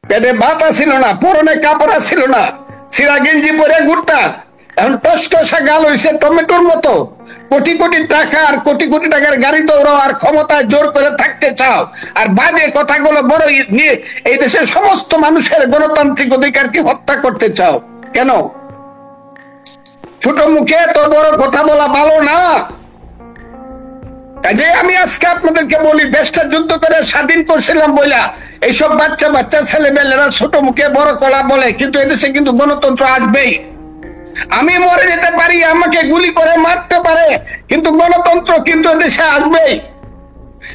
পেটে ভাত ছিল না, পরনে কাপড় ছিল না, সিরা গেঞ্জি পরে ঘুরতা, এখন টসটসা গাল হইছে টমেটোর মতো। কোটি কোটি টাকা আর কোটি কোটি টাকার গাড়ি দৌড়াও আর ক্ষমতায় জোর করে থাকতে চাও, আর বাজে কথাগুলো বড় নিয়ে এই দেশের সমস্ত মানুষের গণতান্ত্রিক অধিকারকে হত্যা করতে চাও কেন? ছোট মুখে তো বড় কথা বলা ভালো না। কাজে আমি আজকে আপনাদেরকে বলি, দেশটা যুদ্ধ করে স্বাধীন করছিলাম বইলা এইসব বাচ্চা বাচ্চা ছেলেমেয়েরা ছোট মুখে বড় কলা বলে, কিন্তু এদেশে কিন্তু গণতন্ত্র আসবেই। আমি মরে যেতে পারি, আমাকে গুলি করে মারতে পারে, কিন্তু গণতন্ত্র কিন্তু দেশে আসবেই।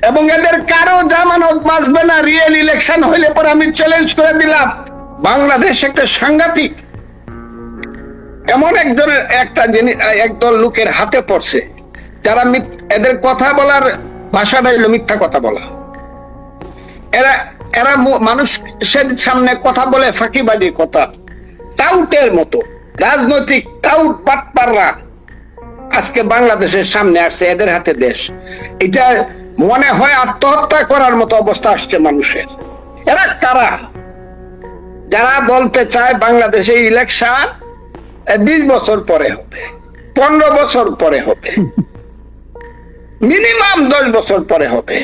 এবং এদের কারো জামানত বাঁচবে না। রিয়েল ইলেকশন হইলে পরে আমি চ্যালেঞ্জ করে দিলাম, বাংলাদেশ একটা সাংঘাতিক এমন একটা জিনিস একদল লোকের হাতে পড়ছে, যারা এদের কথা বলার ভাষাটা হলো মিথ্যা কথা বলা। এরা এরা মানুষের সামনে কথা বলে ফাঁকিবাজি কথা, টাউটের মতো রাজনৈতিক টাউট পাটপাররা আজকে বাংলাদেশের সামনে আসছে, এদের হাতে দেশ। এটা মনে হয় আত্মহত্যা করার মতো অবস্থা আসছে মানুষের। এরা কারা? যারা বলতে চায় বাংলাদেশে ইলেকশন 20 বছর পরে হবে, 15 বছর পরে হবে, মিনিমাম 10 বছর পরে হবে।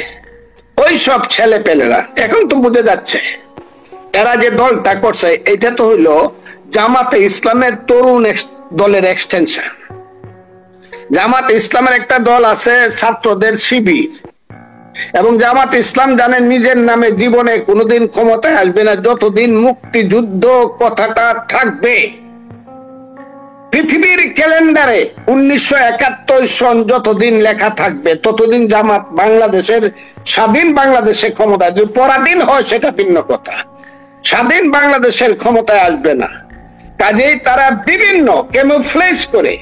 ওই সব ছেলে পেলেরা এখন তো বুঝে যাচ্ছে এরা যে দলটা করছে এটা তো হইলো জামাতে ইসলামের তরুণ দলের এক্সটেনশন। জামাতে ইসলামের একটা দল আছে ছাত্রদের শিবির, এবং জামাত ইসলাম জানেন নিজের নামে জীবনে কোনোদিন ক্ষমতায় আসবে না যতদিন মুক্তিযুদ্ধ কথাটা থাকবে। পৃথিবীর ক্যালেন্ডারে 1971 সন যতদিন লেখা থাকবে ততদিন জামাত বাংলাদেশের স্বাধীন বাংলাদেশে ক্ষমতায়, যদি পরাধীন হয় সেটা ভিন্ন কথা, স্বাধীন বাংলাদেশের ক্ষমতায় আসবে না। কাজেই তারা বিভিন্ন ক্যামোফ্লেজ করে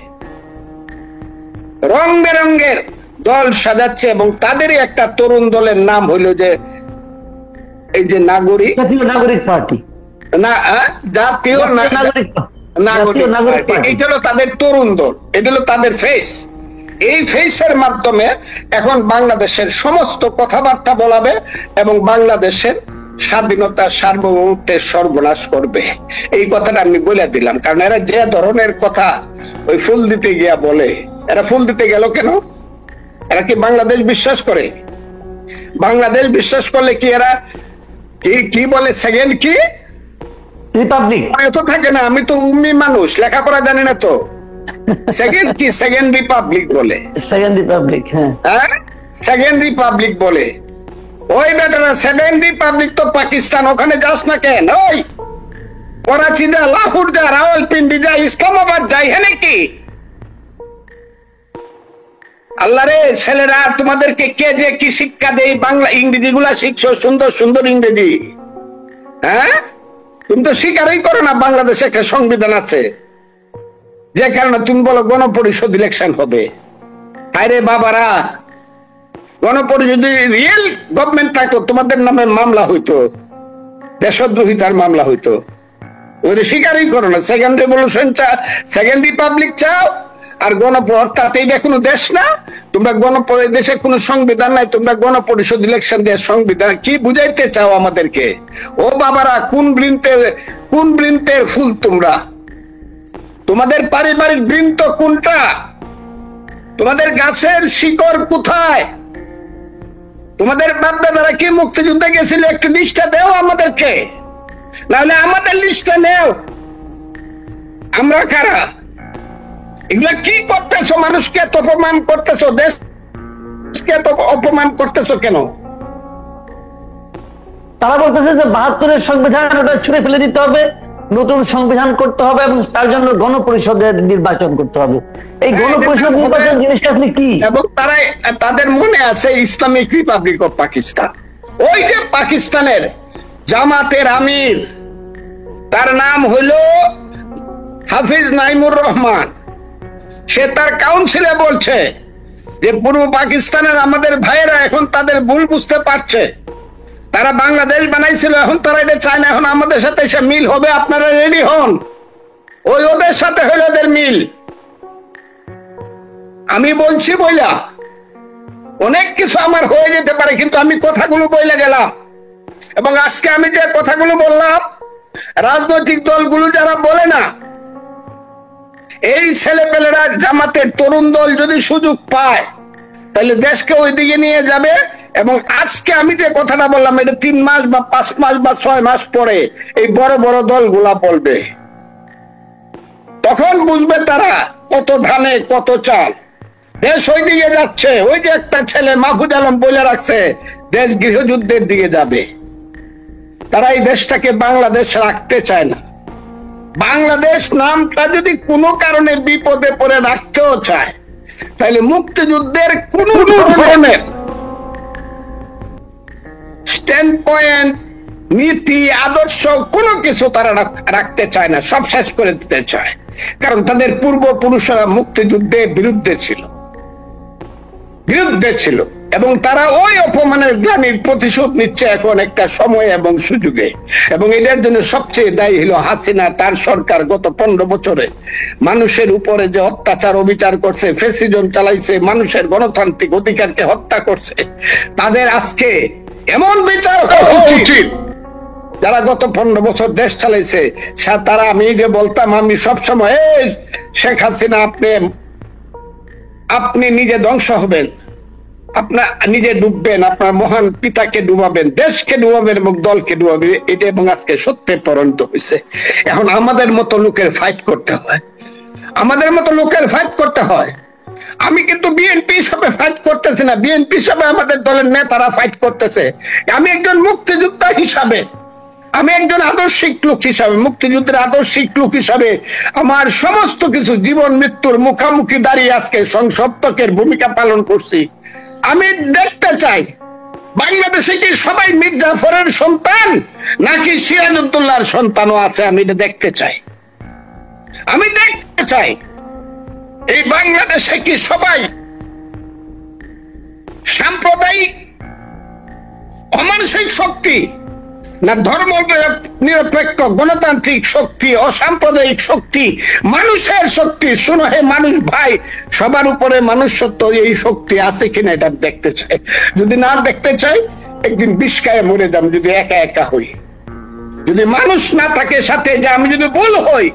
রং বেরঙের দল সাজাচ্ছে, এবং তাদেরই একটা তরুণ দলের নাম হইল যে এই যে নাগরিক পার্টি, না জাতীয় নাগরিক, এটা হলো তাদের তরুণ দল, এটা হলো তাদের ফেস। এই ফেসের মাধ্যমে এখন বাংলাদেশের সমস্ত কথাবার্তা বলাবে এবং বাংলাদেশের স্বাধীনতা সার্বভৌমত্বের সর্বনাশ করবে। এই কথাটা আমি বলে দিলাম, কারণ এরা যে ধরনের কথা ওই ফুল দিতে গিয়া বলে, এরা ফুল দিতে গেল কেন? এরা কি বাংলাদেশ বিশ্বাস করে? বাংলাদেশ বিশ্বাস করলে কি এরা কি বলে সেকেন্ড কি রিপাবলিক এত থাকে না? আমি তো উম্মি মানুষ, লেখাপড়া জানি না তো। সেকেন্ড কি সেকেন্ড রিপাবলিক বলে, সেকেন্ড রিপাবলিক, হ্যাঁ সেকেন্ড রিপাবলিক বলে। ওই বেটারা সেকেন্ড রিপাবলিক তো পাকিস্তান, ওখানে যাস না কেন? ওই করাচি যা, লাহোর যা, রাওয়ালপিন্ডি যা, ইসলামাবাদ যাই, হ্যাঁ নাকি? আল্লাহ রে ছেলেরা, তোমাদেরকে কে যে কি শিক্ষা দেয়? বাংলা ইংরেজি গুলা শিখছো, সুন্দর সুন্দর ইংরেজি, হ্যাঁ? তুমি তো স্বীকারই করো না বাংলাদেশে একটা সংবিধান আছে, যে কারণে তুমি বলো গণপরিষদ ইলেকশন হবে। আরে বাবারা, গণপরিষদ রিয়েল গভর্নমেন্ট থাকতো তোমাদের নামে মামলা হইতো, দেশদ্রোহিতার মামলা হইতো। ওই স্বীকারই করো না। সেকেন্ড রেভলিউশন সেকেন্ড রিপাবলিক চাও, আর অর্থাৎ এইটা কোনো দেশ না, তোমরা দেশে কোনো সংবিধান নাই, তোমরা গণপরিষদ ইলেকশন দিয়ে সংবিধান কি বুঝাইতে চাও আমাদেরকে? ও বাবারা, কোন বৃন্তের ফুল তোমরা? তোমাদের পারিবারিক বৃন্ত কোনটা? তোমাদের গাছের শিকড় কোথায়? তোমাদের বাপ দাদারা কি মুক্তিযুদ্ধে গেছিল? একটু লিস্টটা দেও আমাদেরকে, নাহলে আমাদের লিস্টটা নেও। আমরা কারা? এগুলা কি করতেছো? মানুষকে এত অপমান করতেছো, দেশকে এত অপমান করতেছো কেন? তারা বলতেছে যে 72-এর সংবিধান ওটা ছুঁড়ে ফেলে দিতে হবে, নতুন সংবিধান করতে হবে, এবং তার জন্য গণপরিষদের নির্বাচন করতে হবে। এই গণপরিষদ নির্বাচন জিনিসটা আপনি কি? এবং তাদের মনে আছে ইসলামিক রিপাবলিক অফ পাকিস্তান। ওই যে পাকিস্তানের জামাতের আমির, তার নাম হইল হাফিজ নাইমুর রহমান। সে তার কাউন্সিলে বলছে যে পূর্ব পাকিস্তানের আমাদের ভাইয়েরা এখন তাদের ভুল বুঝতে পারছে, তারা বাংলাদেশ বানাইছিল, এখন তারা এটা চায় না, এখন আমাদের সাথে এসে মিল হবে, আপনারা রেডি হন। ওই ওদের সাথে হলো ওদের মিল। আমি বলছি বইলা অনেক কিছু আমার হয়ে যেতে পারে, কিন্তু আমি কথাগুলো বইলে গেলাম। এবং আজকে আমি যে কথাগুলো বললাম, রাজনৈতিক দলগুলো যারা বলে না, এই ছেলেপেলেরা জামাতের তরুণ দল যদি সুযোগ পায় তাহলে দেশকে ওইদিকে নিয়ে যাবে। এবং আজকে আমি যে কথাটা বললাম, এটা 3 মাস বা 5 মাস বা 6 মাস পরে এই বড় বড় দলগুলা বলবে, তখন বুঝবে তারা কত ধানে কত চাল। দেশ ওই দিকে যাচ্ছে। ওই যে একটা ছেলে মাহফুজ আলম বলে রাখছে, দেশ গৃহযুদ্ধের দিকে যাবে। তারা এই দেশটাকে বাংলাদেশ রাখতে চায় না। বাংলাদেশ নামটা যদি কোনো কারণে বিপদে পড়ে রাখতেও চায়, তাহলে মুক্তিযুদ্ধের কোন ধরনের স্ট্যান্ড পয়েন্ট, নীতি, আদর্শ কোনো কিছু তারা রাখতে চায় না, সব শেষ করে দিতে চায়। কারণ তাদের পূর্বপুরুষরা মুক্তিযুদ্ধের বিরুদ্ধে ছিল এবং তারা ওই অপমানের গ্লানির প্রতিশোধ নিচ্ছে এখন একটা সময় এবং সুযোগে। এবং এটার জন্য সবচেয়ে দায়ী হলো হাসিনা, তার সরকার। গত 15 বছরে মানুষের উপরে যে অত্যাচার অবিচার করছে, ফ্যাসিজম চালাইছে, মানুষের গণতান্ত্রিক অধিকারকে হত্যা করছে, তাদের আজকে এমন বিচার হওয়া উচিত। যারা গত 15 বছর দেশ চালাইছে, তারা, আমি যে বলতাম, আমি সবসময় শেখ হাসিনা আপনি নিজে ধ্বংস হবেন, আপনার নিজে ডুববেন, আপনার মহান পিতাকে ডুবাবেন, দেশকে ডুবাবেন এবং দলকে ডুবাবেন, এটা এবং আজকে সত্যে পরিণত হয়েছে। এখন আমাদের মতো লোকের ফাইট করতে হয়, আমি কিন্তু বিএনপি হিসাবে ফাইট করতেছি না, বিএনপি হিসাবে আমাদের দলের নেতারা ফাইট করতেছে। আমি একজন মুক্তিযোদ্ধা হিসাবে, আমি একজন আদর্শিক লোক হিসাবে, মুক্তিযুদ্ধের আদর্শিক লোক হিসাবে আমার সমস্ত কিছু জীবন মৃত্যুর মুখামুখি দাঁড়িয়ে আজকে সংসপ্তকের ভূমিকা পালন করছি। আমি দেখতে চাই বাংলাদেশে কি সবাই মীর জাফরের সন্তান নাকি সিরাজউদ্দৌলার সন্তানও আছে। আমি এটা দেখতে চাই এই বাংলাদেশে কি সবাই সাম্প্রদায়িক অমানসিক শক্তি না ধর্ম নিরপেক্ষ গণতান্ত্রিক শক্তি, অসাম্প্রদায়িক শক্তি, মানুষের শক্তি। শোনো হে মানুষ ভাই, সবার উপরে মানুষত্ব, এই শক্তি আছে কিনা এটা দেখতে চাই। যদি না দেখতে চাই, একদিন বিষকায়ে মরে যাম যদি একা একা হই। যদি মানুষ না থাকে সাথে, যে আমি যদি ভুল হই,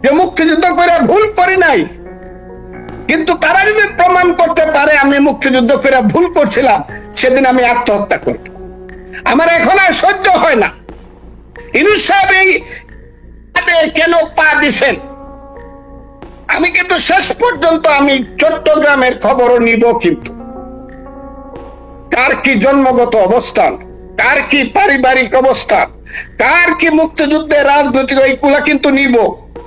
যে মুক্তিযুদ্ধ করে ভুল করি নাই, কিন্তু তারা যদি প্রমাণ করতে পারে আমি মুক্তিযুদ্ধ করে ভুল করছিলাম, সেদিন আমি আত্মহত্যা করব। আমার এখন আর সহ্য হয় না। ইউনূস সাহেব কেন পা দিছেন, আমি কিন্তু শেষ পর্যন্ত আমি চট্টগ্রামের খবরও নিব, কিন্তু কার কি জন্মগত অবস্থান, কার কি পারিবারিক অবস্থান, কার কি মুক্তিযুদ্ধের রাজনৈতিক, এইগুলা কিন্তু নিব।